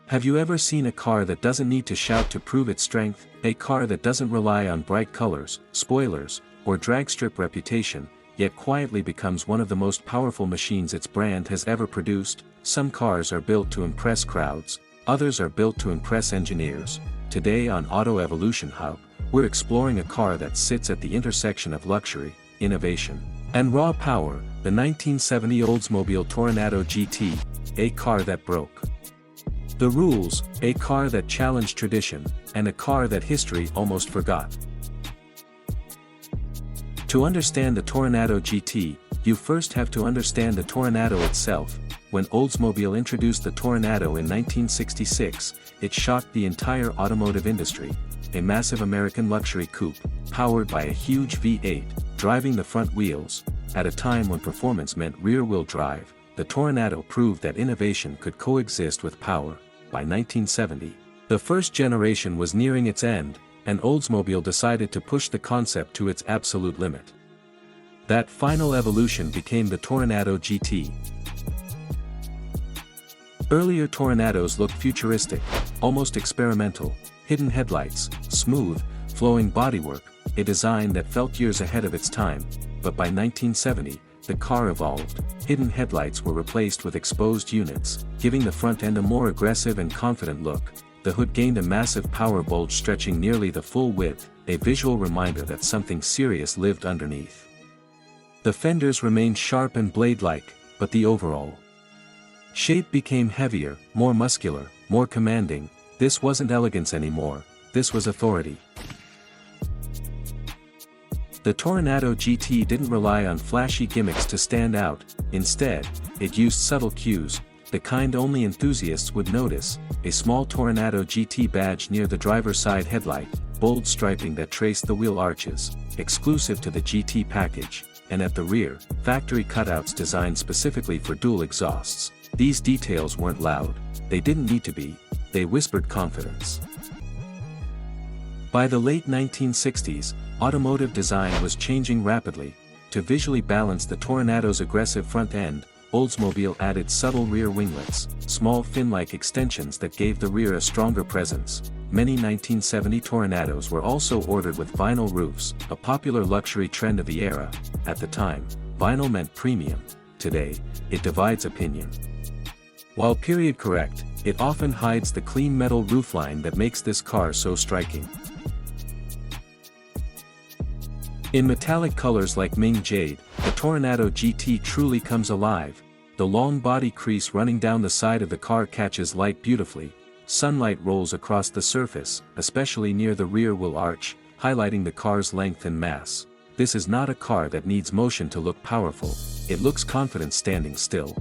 Have you ever seen a car that doesn't need to shout to prove its strength? A car that doesn't rely on bright colors, spoilers, or drag strip reputation, yet quietly becomes one of the most powerful machines its brand has ever produced? Some cars are built to impress crowds, others are built to impress engineers. Today on Auto Evolution Hub, we're exploring a car that sits at the intersection of luxury, innovation, and raw power, the 1970 Oldsmobile Toronado GT, a car that broke the rules, a car that challenged tradition, and a car that history almost forgot. To understand the Toronado GT, you first have to understand the Toronado itself. When Oldsmobile introduced the Toronado in 1966, it shocked the entire automotive industry. A massive American luxury coupe, powered by a huge V8, driving the front wheels. At a time when performance meant rear-wheel drive, the Toronado proved that innovation could coexist with power. By 1970, the first generation was nearing its end, and Oldsmobile decided to push the concept to its absolute limit. That final evolution became the Toronado GT. Earlier Toronados looked futuristic, almost experimental, hidden headlights, smooth, flowing bodywork, a design that felt years ahead of its time. But by 1970, the car evolved. Hidden headlights were replaced with exposed units, giving the front end a more aggressive and confident look. The hood gained a massive power bulge stretching nearly the full width, a visual reminder that something serious lived underneath. The fenders remained sharp and blade-like, but the overall shape became heavier, more muscular, more commanding. This wasn't elegance anymore, this was authority. The Toronado GT didn't rely on flashy gimmicks to stand out. Instead, it used subtle cues, the kind only enthusiasts would notice: a small Toronado GT badge near the driver's side headlight, bold striping that traced the wheel arches, exclusive to the GT package, and at the rear, factory cutouts designed specifically for dual exhausts. These details weren't loud, they didn't need to be, they whispered confidence. By the late 1960s, automotive design was changing rapidly. To visually balance the Toronado's aggressive front end, Oldsmobile added subtle rear winglets, small fin-like extensions that gave the rear a stronger presence. Many 1970 Toronados were also ordered with vinyl roofs, a popular luxury trend of the era. At the time, vinyl meant premium. Today, it divides opinion. While period correct, it often hides the clean metal roofline that makes this car so striking. In metallic colors like Ming Jade, the Toronado GT truly comes alive. The long body crease running down the side of the car catches light beautifully. Sunlight rolls across the surface, especially near the rear wheel arch, highlighting the car's length and mass. This is not a car that needs motion to look powerful, it looks confident standing still.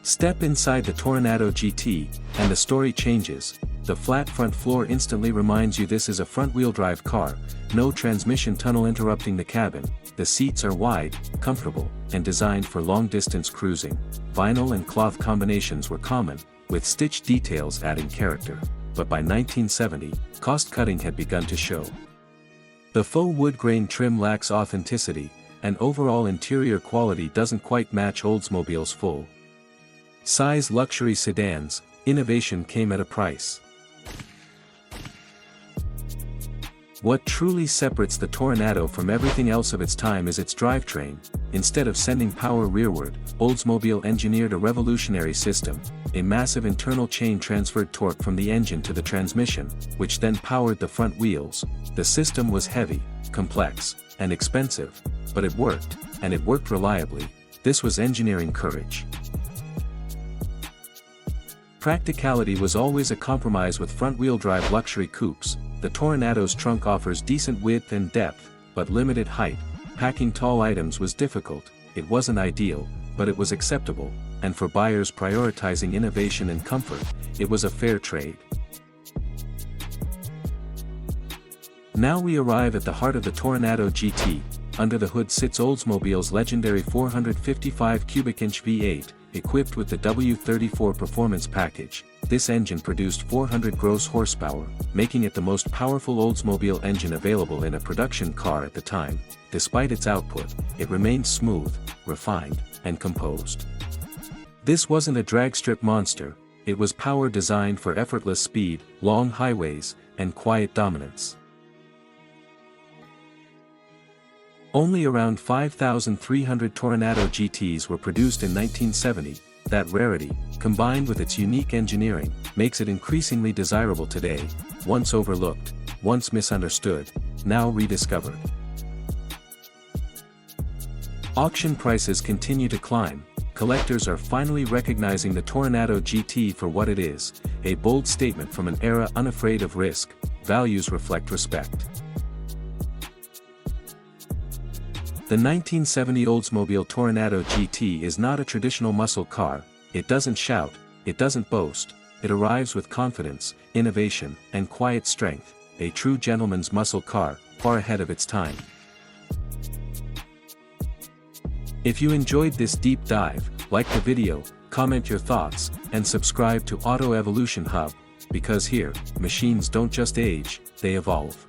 Step inside the Toronado GT, and the story changes. The flat front floor instantly reminds you this is a front-wheel drive car, no transmission tunnel interrupting the cabin. The seats are wide, comfortable, and designed for long-distance cruising. Vinyl and cloth combinations were common, with stitched details adding character. But by 1970, cost-cutting had begun to show. The faux wood grain trim lacks authenticity, and overall interior quality doesn't quite match Oldsmobile's full-size luxury sedans. Innovation came at a price. What truly separates the Toronado from everything else of its time is its drivetrain. Instead of sending power rearward, Oldsmobile engineered a revolutionary system. A massive internal chain transferred torque from the engine to the transmission, which then powered the front wheels. The system was heavy, complex, and expensive, but it worked, and it worked reliably. This was engineering courage. Practicality was always a compromise with front-wheel drive luxury coupes. The Toronado's trunk offers decent width and depth, but limited height. Packing tall items was difficult. It wasn't ideal, but it was acceptable, and for buyers prioritizing innovation and comfort, it was a fair trade. Now we arrive at the heart of the Toronado GT. Under the hood sits Oldsmobile's legendary 455 cubic inch V8, equipped with the W34 performance package. This engine produced 400 gross horsepower, making it the most powerful Oldsmobile engine available in a production car at the time. Despite its output, it remained smooth, refined, and composed. This wasn't a dragstrip monster, it was power designed for effortless speed, long highways, and quiet dominance. Only around 5,300 Toronado GTs were produced in 1970, that rarity, combined with its unique engineering, makes it increasingly desirable today, once overlooked, once misunderstood, now rediscovered. Auction prices continue to climb, collectors are finally recognizing the Toronado GT for what it is, a bold statement from an era unafraid of risk. Values reflect respect. The 1970 Oldsmobile Toronado GT is not a traditional muscle car, it doesn't shout, it doesn't boast, it arrives with confidence, innovation, and quiet strength, a true gentleman's muscle car, far ahead of its time. If you enjoyed this deep dive, like the video, comment your thoughts, and subscribe to Auto Evolution Hub, because here, machines don't just age, they evolve.